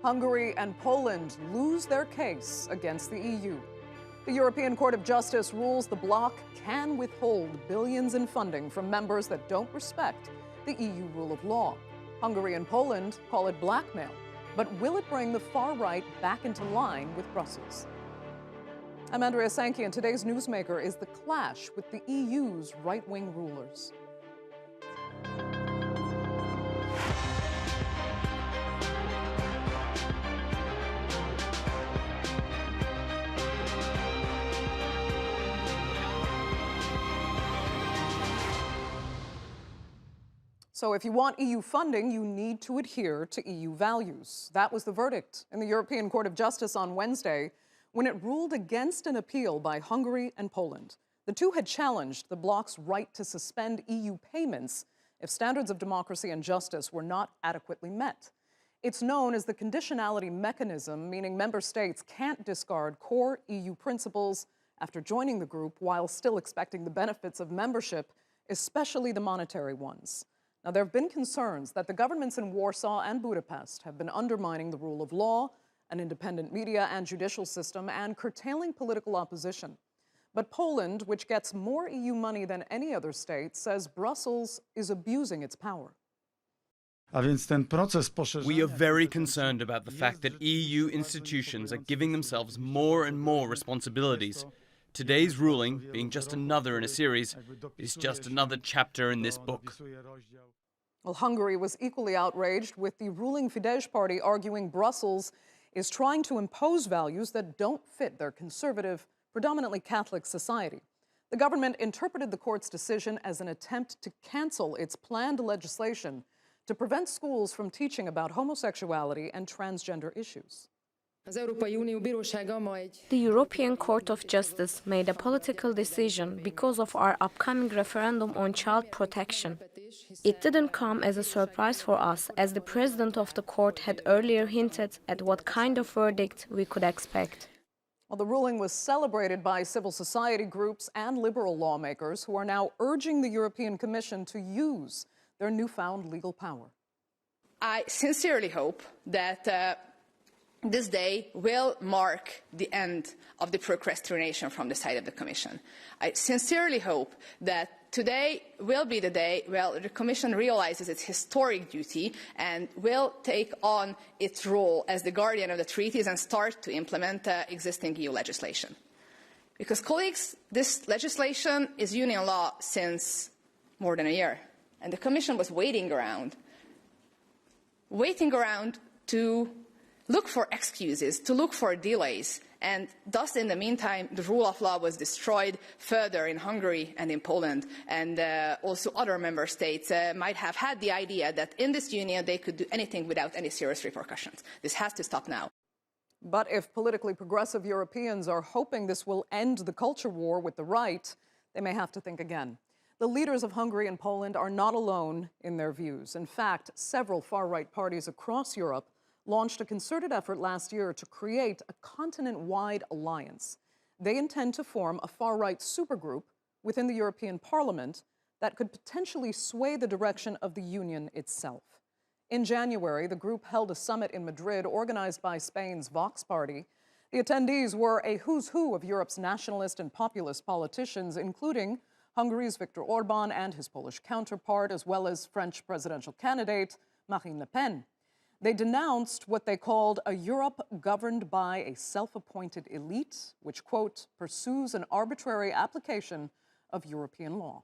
Hungary and Poland lose their case against the EU. The European Court of Justice rules the bloc can withhold billions in funding from members that don't respect the EU rule of law. Hungary and Poland call it blackmail, but will it bring the far right back into line with Brussels? I'm Andrea Sankey, and today's newsmaker is the clash with the EU's right-wing rulers. So if you want EU funding, you need to adhere to EU values. That was the verdict in the European Court of Justice on Wednesday when it ruled against an appeal by Hungary and Poland. The two had challenged the bloc's right to suspend EU payments if standards of democracy and justice were not adequately met. It's known as the conditionality mechanism, meaning member states can't discard core EU principles after joining the group while still expecting the benefits of membership, especially the monetary ones. Now, there have been concerns that the governments in Warsaw and Budapest have been undermining the rule of law, an independent media and judicial system, and curtailing political opposition. But Poland, which gets more EU money than any other state, says Brussels is abusing its power. We are very concerned about the fact that EU institutions are giving themselves more and more responsibilities. Today's ruling, being just another in a series, is just another chapter in this book. Well, Hungary was equally outraged, with the ruling Fidesz party arguing Brussels is trying to impose values that don't fit their conservative, predominantly Catholic society. The government interpreted the court's decision as an attempt to cancel its planned legislation to prevent schools from teaching about homosexuality and transgender issues. The European Court of Justice made a political decision because of our upcoming referendum on child protection. It didn't come as a surprise for us, as the president of the court had earlier hinted at what kind of verdict we could expect. Well, the ruling was celebrated by civil society groups and liberal lawmakers who are now urging the European Commission to use their newfound legal power. I sincerely hope that this day will mark the end of the procrastination from the side of the Commission. I sincerely hope that today will be the day where the Commission realizes its historic duty and will take on its role as the guardian of the treaties and start to implement existing EU legislation. Because, colleagues, this legislation is union law since more than a year, and the Commission was waiting around to look for excuses, to look for delays, and thus, in the meantime, the rule of law was destroyed further in Hungary and in Poland, and also other member states might have had the idea that in this union they could do anything without any serious repercussions. This has to stop now. But if politically progressive Europeans are hoping this will end the culture war with the right, they may have to think again. The leaders of Hungary and Poland are not alone in their views. In fact, several far-right parties across Europe launched a concerted effort last year to create a continent-wide alliance. They intend to form a far-right supergroup within the European Parliament that could potentially sway the direction of the Union itself. In January, the group held a summit in Madrid organized by Spain's Vox party. The attendees were a who's who of Europe's nationalist and populist politicians, including Hungary's Viktor Orbán and his Polish counterpart, as well as French presidential candidate Marine Le Pen. They denounced what they called a Europe governed by a self-appointed elite, which, quote, pursues an arbitrary application of European law.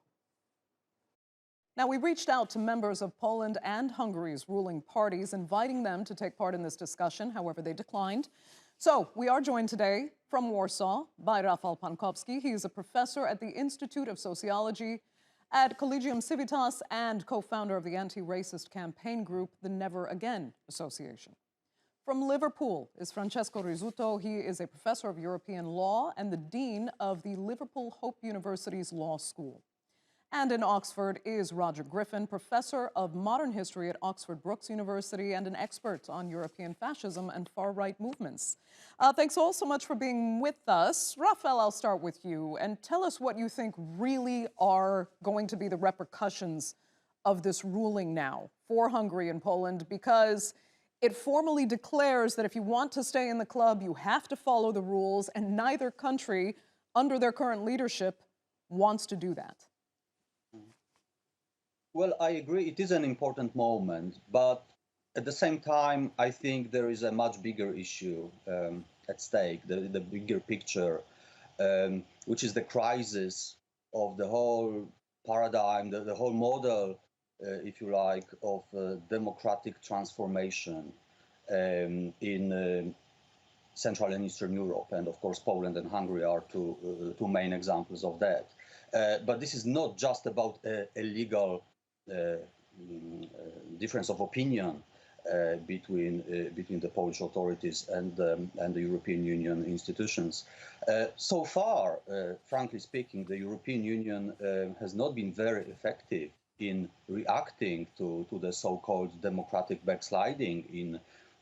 Now, we reached out to members of Poland and Hungary's ruling parties, inviting them to take part in this discussion. However, they declined. So we are joined today from Warsaw by Rafal Pankowski. He is a professor at the Institute of Sociology at Collegium Civitas and co-founder of the anti-racist campaign group, the Never Again Association. From Liverpool is Francesco Rizzuto. He is a professor of European law and the dean of the Liverpool Hope University's Law School. And in Oxford is Roger Griffin, professor of modern history at Oxford Brookes University and an expert on European fascism and far-right movements. Thanks all so much for being with us. Rafal, I'll start with you, and tell us what you think really are going to be the repercussions of this ruling now for Hungary and Poland, because It formally declares that if you want to stay in the club, you have to follow the rules, and neither country, under their current leadership, wants to do that. Well, I agree. It is an important moment, but at the same time, I think there is a much bigger issue at stake, the bigger picture, which is the crisis of the whole paradigm, the whole model, if you like, of democratic transformation in Central and Eastern Europe. And of course, Poland and Hungary are two main examples of that. But this is not just about a legal difference of opinion between the Polish authorities and the European Union institutions. So far, frankly speaking, the European Union has not been very effective in reacting to the so-called democratic backsliding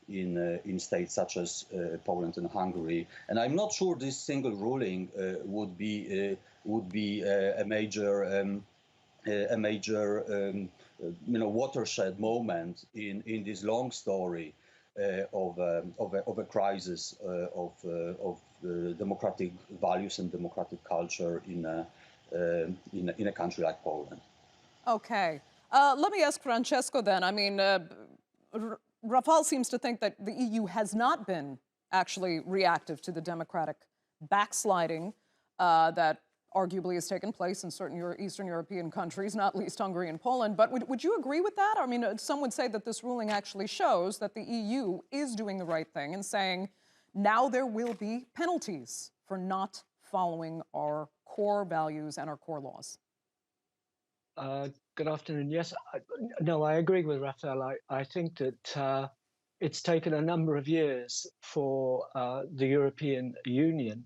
in states such as Poland and Hungary. And I'm not sure this single ruling would be a major watershed moment in this long story of a crisis of democratic values and democratic culture in a country like Poland. Okay. Let me ask Francesco then. I mean, Rafal seems to think that the EU has not been actually reactive to the democratic backsliding that arguably has taken place in certain Eastern European countries, not least Hungary and Poland. But would you agree with that? I mean, some would say that this ruling actually shows that the EU is doing the right thing and saying now there will be penalties for not following our core values and our core laws. Good afternoon. Yes, I agree with Rafal. I think that it's taken a number of years for the European Union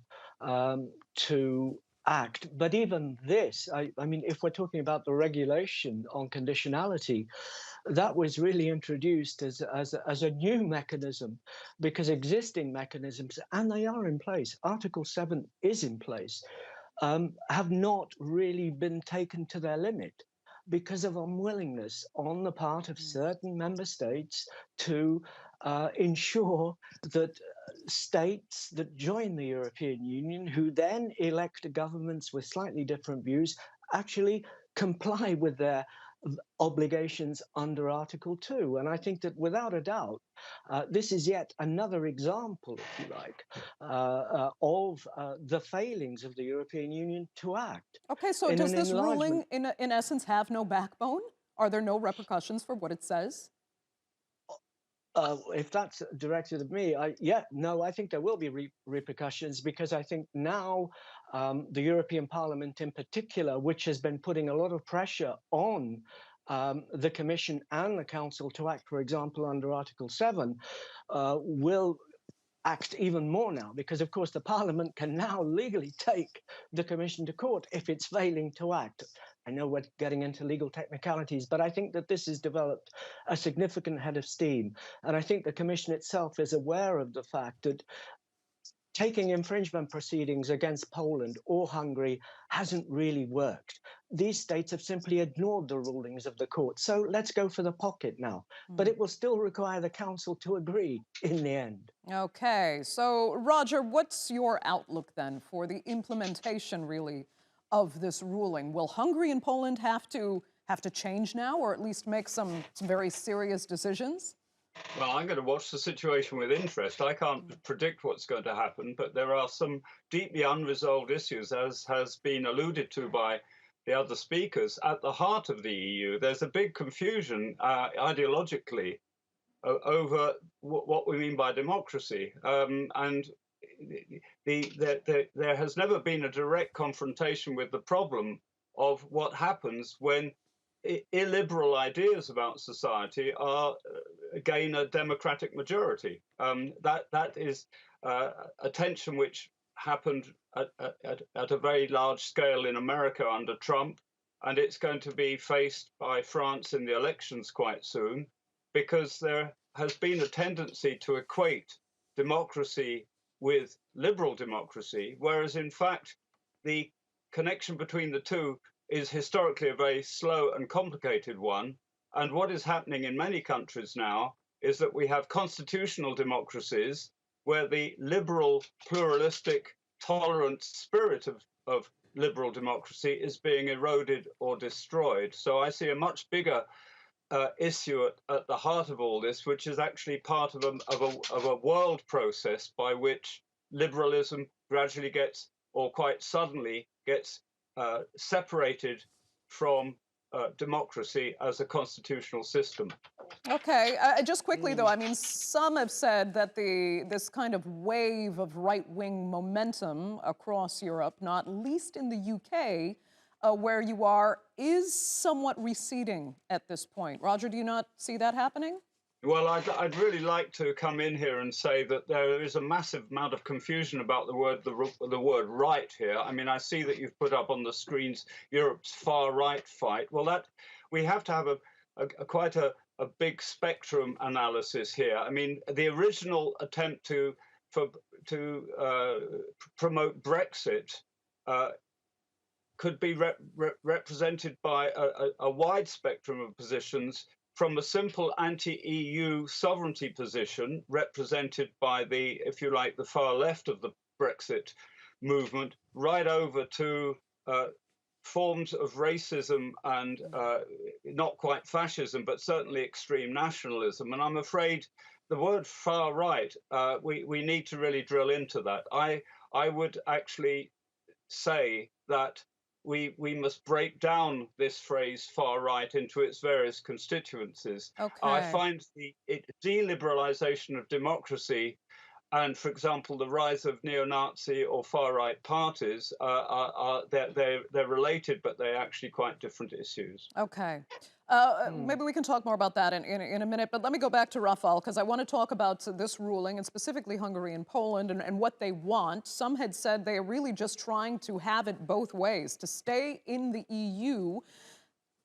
to act. But even this, I mean, if we're talking about the regulation on conditionality, that was really introduced as a new mechanism, because existing mechanisms, and they are in place, Article 7 is in place, have not really been taken to their limit because of unwillingness on the part of certain member states to ensure that states that join the European Union, who then elect governments with slightly different views, actually comply with their obligations under Article 2. And I think that without a doubt, this is yet another example, if you like, of the failings of the European Union to act. Okay, so does this ruling, in essence, have no backbone? Are there no repercussions for what it says? If that's directed at me, I think there will be repercussions, because I think now the European Parliament in particular, which has been putting a lot of pressure on the Commission and the Council to act, for example, under Article 7, will act even more now, because of course the Parliament can now legally take the Commission to court if it's failing to act. I know we're getting into legal technicalities, but I think that this has developed a significant head of steam. And I think the Commission itself is aware of the fact that taking infringement proceedings against Poland or Hungary hasn't really worked. These states have simply ignored the rulings of the court. So let's go for the pocket now. But it will still require the Council to agree in the end. Okay, so Roger, what's your outlook then for the implementation, really, of this ruling? Will Hungary and Poland have to change now, or at least make some very serious decisions? Well, I'm going to watch the situation with interest. I can't predict what's going to happen, but there are some deeply unresolved issues, as has been alluded to by the other speakers. At the heart of the EU, there's a big confusion ideologically over what we mean by democracy. And there has never been a direct confrontation with the problem of what happens when illiberal ideas about society gain a democratic majority. That is a tension which happened at a very large scale in America under Trump, and it's going to be faced by France in the elections quite soon, because there has been a tendency to equate democracy with liberal democracy, whereas in fact the connection between the two is historically a very slow and complicated one. And what is happening in many countries now is that we have constitutional democracies where the liberal, pluralistic, tolerant spirit of liberal democracy is being eroded or destroyed. So I see a much bigger issue at the heart of all this, which is actually part of a world process by which liberalism gradually gets, or quite suddenly gets, separated from democracy as a constitutional system. Okay, just quickly though, I mean, some have said that this kind of wave of right-wing momentum across Europe, not least in the UK, where you are, is somewhat receding at this point. Roger, do you not see that happening? Well, I'd really like to come in here and say that there is a massive amount of confusion about the word right here. I mean, I see that you've put up on the screens Europe's far right fight. Well, that we have to have quite a big spectrum analysis here. I mean, the original attempt to promote Brexit could be represented by a wide spectrum of positions, from a simple anti-EU sovereignty position represented by the, if you like, the far left of the Brexit movement, right over to forms of racism and not quite fascism, but certainly extreme nationalism. And I'm afraid the word far right, we need to really drill into that. I would actually say that we must break down this phrase far right into its various constituencies. Okay. I find the deliberalization of democracy and, for example, the rise of neo-Nazi or far-right parties, they're related, but they're actually quite different issues. Okay. Maybe we can talk more about that in a minute, but let me go back to Rafal, because I want to talk about this ruling, and specifically Hungary and Poland, and what they want. Some had said they are really just trying to have it both ways, to stay in the EU,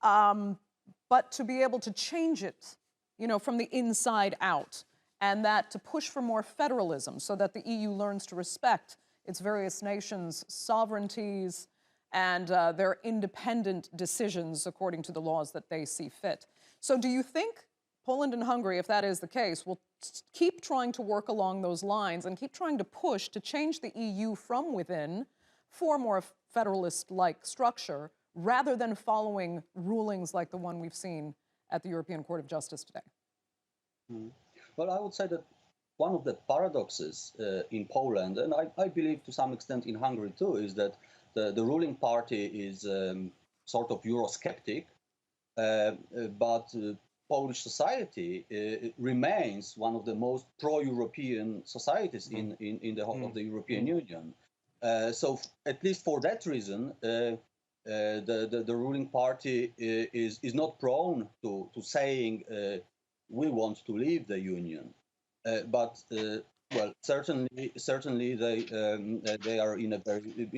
but to be able to change it, you know, from the inside out, and that to push for more federalism so that the EU learns to respect its various nations' sovereignties and their independent decisions according to the laws that they see fit. So do you think Poland and Hungary, if that is the case, will keep trying to work along those lines and keep trying to push to change the EU from within for more federalist-like structure, rather than following rulings like the one we've seen at the European Court of Justice today? Well, I would say that one of the paradoxes in Poland, and I believe to some extent in Hungary too, is that the ruling party is sort of Eurosceptic, but Polish society remains one of the most pro-European societies in the whole of the European Union. So at least for that reason, the ruling party is not prone to saying we want to leave the Union, but well, certainly they are in a very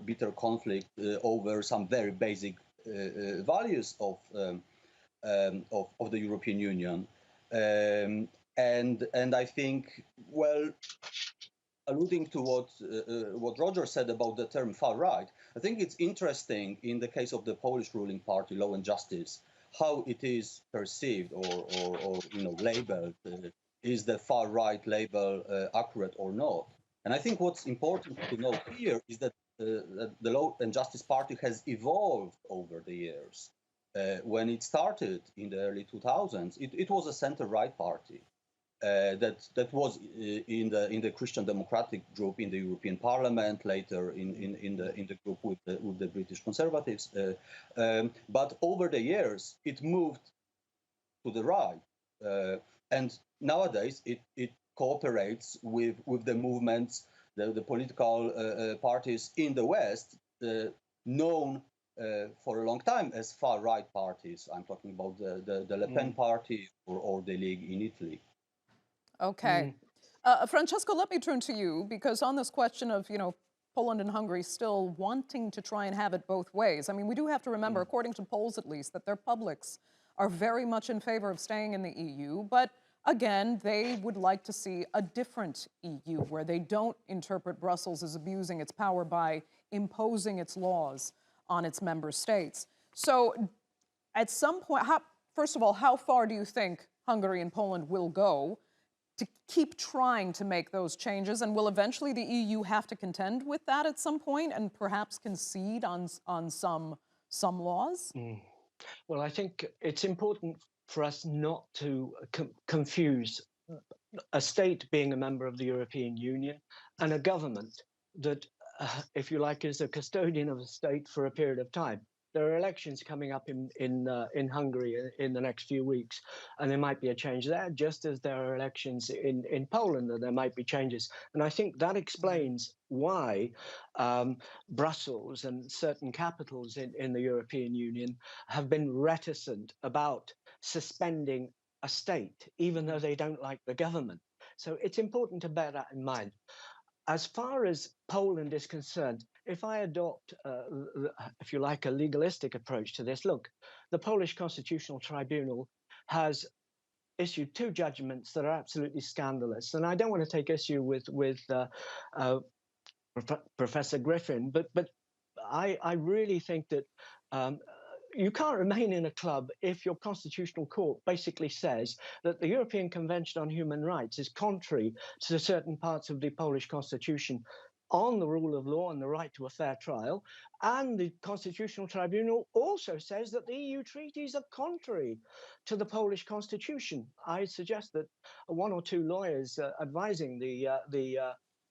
bitter conflict over some very basic values of the European Union, and I think, well, alluding to what Roger said about the term far right, I think it's interesting in the case of the Polish ruling party, Law and Justice, how it is perceived or labeled. Is the far right label accurate or not? And I think what's important to note here is that the Law and Justice Party has evolved over the years. When it started in the early 2000s, it was a center-right party that was in the Christian Democratic group in the European Parliament, later in the group with the British Conservatives. But over the years, it moved to the right. And nowadays, it cooperates with the movements, the political parties in the West, known for a long time as far-right parties. I'm talking about the Le Pen party or the League in Italy. Okay. Francesco, let me turn to you, because on this question of, Poland and Hungary still wanting to try and have it both ways, I mean, we do have to remember, according to polls at least, that their publics are very much in favor of staying in the EU, but again, they would like to see a different EU where they don't interpret Brussels as abusing its power by imposing its laws on its member states. So at some point, first of all, how far do you think Hungary and Poland will go, to keep trying to make those changes? And will eventually the EU have to contend with that at some point and perhaps concede on some laws? Well, I think it's important for us not to confuse a state being a member of the European Union and a government that, if you like, is a custodian of a state for a period of time. There are elections coming up in Hungary in the next few weeks, and there might be a change there, just as there are elections in Poland, and there might be changes. And I think that explains why Brussels and certain capitals in the European Union have been reticent about suspending a state, even though they don't like the government. So it's important to bear that in mind. As far as Poland is concerned, if I adopt, if you like, a legalistic approach to this, look, the Polish Constitutional Tribunal has issued two judgments that are absolutely scandalous, and I don't want to take issue with Professor Griffin, but I really think that you can't remain in a club if your constitutional court basically says that the European Convention on Human Rights is contrary to certain parts of the Polish constitution on the rule of law and the right to a fair trial. And the Constitutional Tribunal also says that the EU treaties are contrary to the Polish constitution. I suggest that one or two lawyers advising the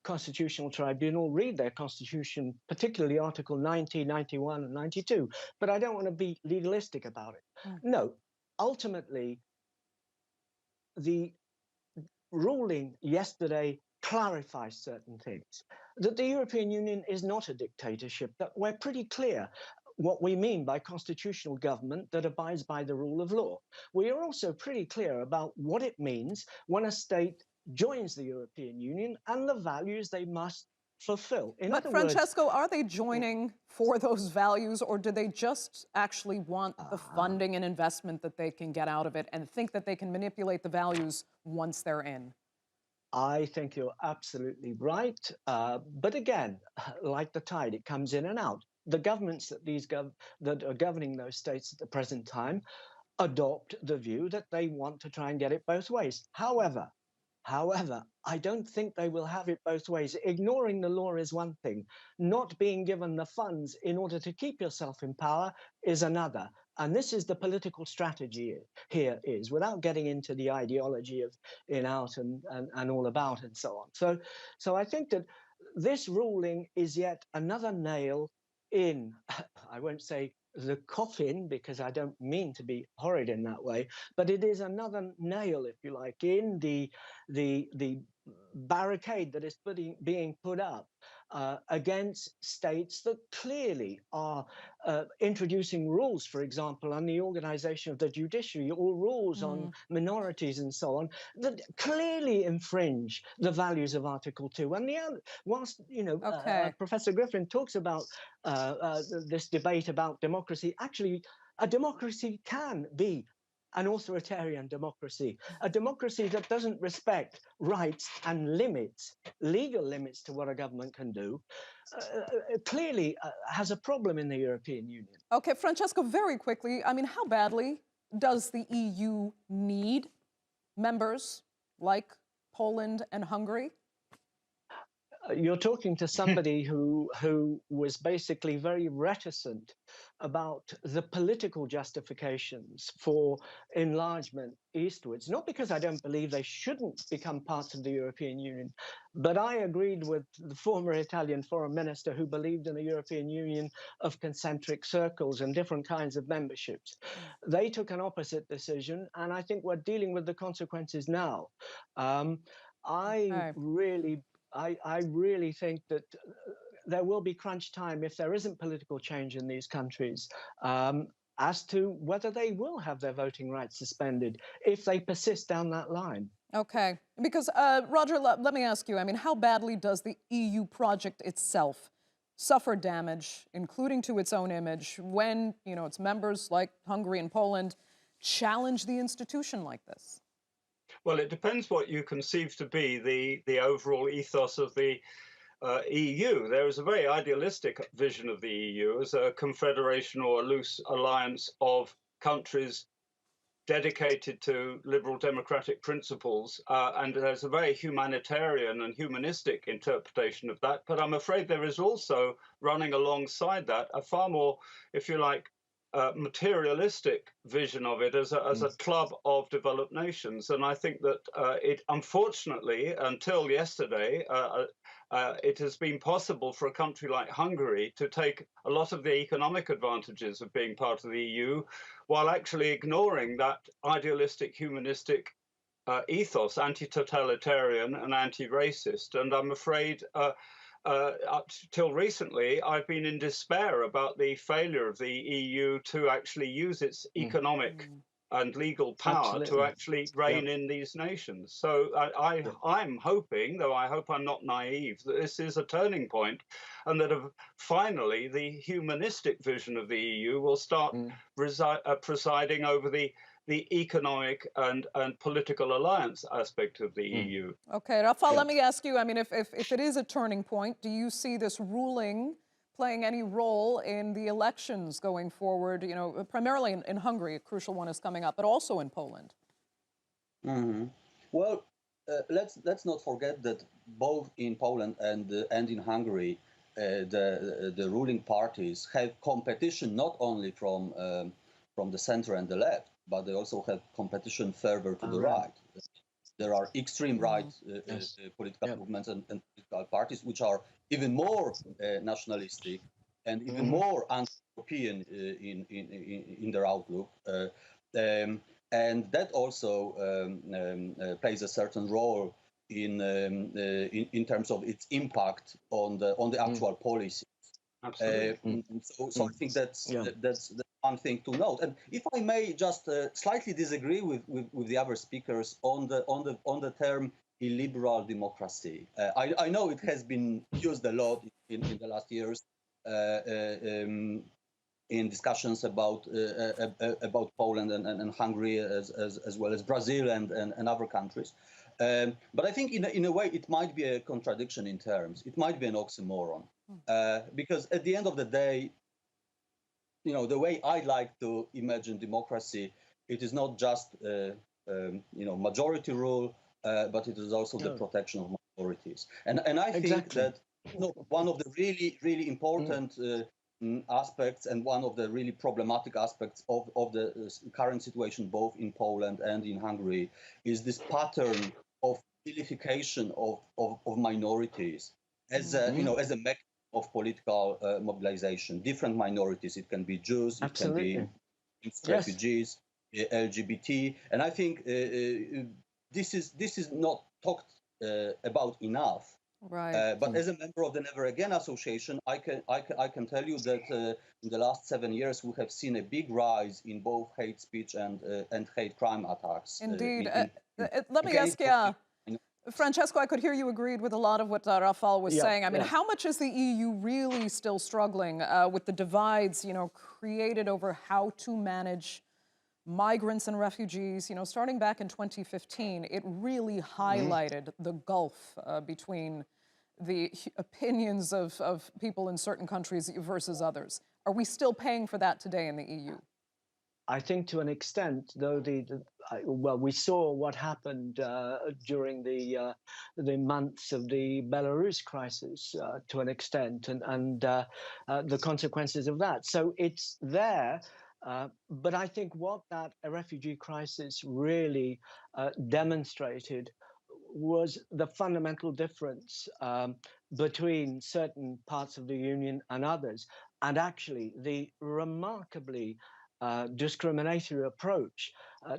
Constitutional Tribunal read their constitution, particularly Article 90, 91, and 92. But I don't want to be legalistic about it. No, ultimately, the ruling yesterday clarifies certain things. That the European Union is not a dictatorship, that we're pretty clear what we mean by constitutional government that abides by the rule of law. We are also pretty clear about what it means when a state joins the European Union and the values they must fulfill. But Francesco, are they joining for those values, or do they just actually want the funding and investment that they can get out of it and think that they can manipulate the values once they're in? I think you're absolutely right. But again, like the tide, it comes in and out. The governments that are governing those states at the present time adopt the view that they want to try and get it both ways. However, I don't think they will have it both ways. Ignoring the law is one thing. Not being given the funds in order to keep yourself in power is another. And this is the political strategy here is, without getting into the ideology of in, out, and all about and so on. So I think that this ruling is yet another nail in, I won't say the coffin, because I don't mean to be horrid in that way, but it is another nail, if you like, in the barricade that is being put up against states that clearly are introducing rules, for example, on the organization of the judiciary, or rules on minorities and so on, that clearly infringe the values of Article 2. And whilst, Professor Griffin talks about this debate about democracy, actually, a democracy can be an authoritarian democracy, a democracy that doesn't respect rights and limits, legal limits to what a government can do, clearly has a problem in the European Union. Okay, Francesco, very quickly, I mean, how badly does the EU need members like Poland and Hungary? You're talking to somebody who was basically very reticent about the political justifications for enlargement eastwards. Not because I don't believe they shouldn't become parts of the European Union, but I agreed with the former Italian foreign minister who believed in a European Union of concentric circles and different kinds of memberships. They took an opposite decision, and I think we're dealing with the consequences now. I really think that there will be crunch time if there isn't political change in these countries as to whether they will have their voting rights suspended if they persist down that line. Okay, because Roger, let me ask you, I mean, how badly does the EU project itself suffer damage, including to its own image, when, its members like Hungary and Poland challenge the institution like this? Well, it depends what you conceive to be the overall ethos of the EU. There is a very idealistic vision of the EU as a confederation or a loose alliance of countries dedicated to liberal democratic principles, and there's a very humanitarian and humanistic interpretation of that. But I'm afraid there is also running alongside that a far more, if you like, materialistic vision of it as a club of developed nations. And I think that it, unfortunately, until yesterday, it has been possible for a country like Hungary to take a lot of the economic advantages of being part of the EU while actually ignoring that idealistic, humanistic ethos, anti-totalitarian and anti-racist. And I'm afraid up till recently, I've been in despair about the failure of the EU to actually use its economic and legal power to actually rein in these nations. So I'm hoping, though I hope I'm not naive, that this is a turning point, and that finally the humanistic vision of the EU will start presiding over the economic and political alliance aspect of the EU. Okay, Rafal, let me ask you, I mean, if it is a turning point, do you see this ruling playing any role in the elections going forward, you know, primarily in Hungary, a crucial one is coming up, but also in Poland? Well, let's not forget that both in Poland and in Hungary, the ruling parties have competition not only from the center and the left, but they also have competition further to the right. There are extreme right political movements and political parties which are even more nationalistic and even more anti-European in their outlook. And that also plays a certain role in terms of its impact on the actual policy. Absolutely. So I think that's one thing to note. And if I may just slightly disagree with the other speakers on the term illiberal democracy. I know it has been used a lot in the last years in discussions about Poland and Hungary as well as Brazil and other countries. But I think in a way it might be a contradiction in terms. It might be an oxymoron. Because at the end of the day, you know, the way I like to imagine democracy, it is not just majority rule, but it is also the protection of minorities. And I think that one of the really important aspects and one of the really problematic aspects of the current situation, both in Poland and in Hungary, is this pattern of vilification of minorities as a as a mechanism of political mobilization. Different minorities. It can be Jews, it can be refugees, LGBT, and I think this is not talked about enough. Right. But as a member of the Never Again Association, I can tell you that in the last 7 years we have seen a big rise in both hate speech and hate crime attacks. Indeed. Let me ask you. Francesco, I could hear you agreed with a lot of what Rafal was saying. I mean, how much is the EU really still struggling with the divides, you know, created over how to manage migrants and refugees? You know, starting back in 2015, it really highlighted the gulf between the opinions of people in certain countries versus others. Are we still paying for that today in the EU? I think to an extent, though, well, we saw what happened during the months of the Belarus crisis to an extent, and the consequences of that. So it's there, but I think what that refugee crisis really demonstrated was the fundamental difference between certain parts of the Union and others, and actually the remarkably discriminatory approach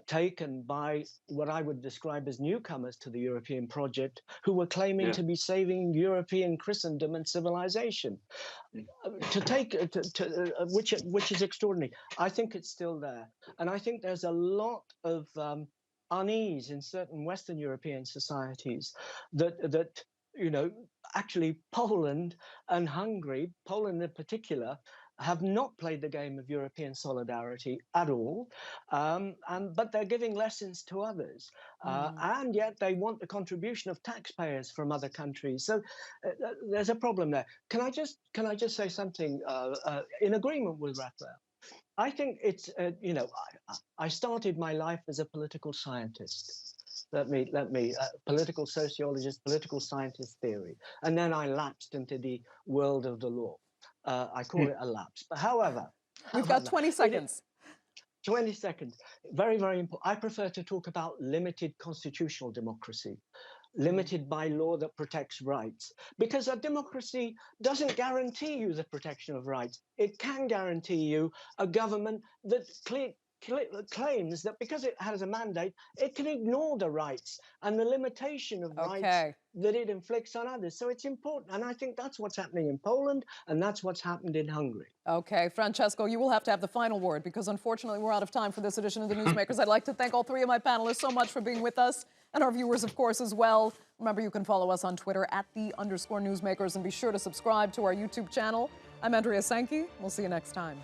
taken by what I would describe as newcomers to the European project, who were claiming to be saving European Christendom and civilization. Which is extraordinary. I think it's still there, and I think there's a lot of unease in certain Western European societies that you know, actually Poland and Hungary, Poland in particular, have not played the game of European solidarity at all, but they're giving lessons to others, and yet they want the contribution of taxpayers from other countries. So there's a problem there. Can I just say something in agreement with Rafal? I think it's, I started my life as a political scientist. Political sociologist, political scientist theory. And then I lapsed into the world of the law. I call it a lapse. But however, We've got 20 seconds. 20 seconds. Very, very important. I prefer to talk about limited constitutional democracy, limited by law that protects rights, because a democracy doesn't guarantee you the protection of rights. It can guarantee you a government that claims that because it has a mandate, it can ignore the rights and the limitation of rights that it inflicts on others. So it's important. And I think that's what's happening in Poland, and that's what's happened in Hungary. Okay, Francesco, you will have to have the final word, because unfortunately we're out of time for this edition of the Newsmakers. I'd like to thank all three of my panelists so much for being with us, and our viewers, of course, as well. Remember, you can follow us on Twitter @the_Newsmakers, and be sure to subscribe to our YouTube channel. I'm Andrea Sankey. We'll see you next time.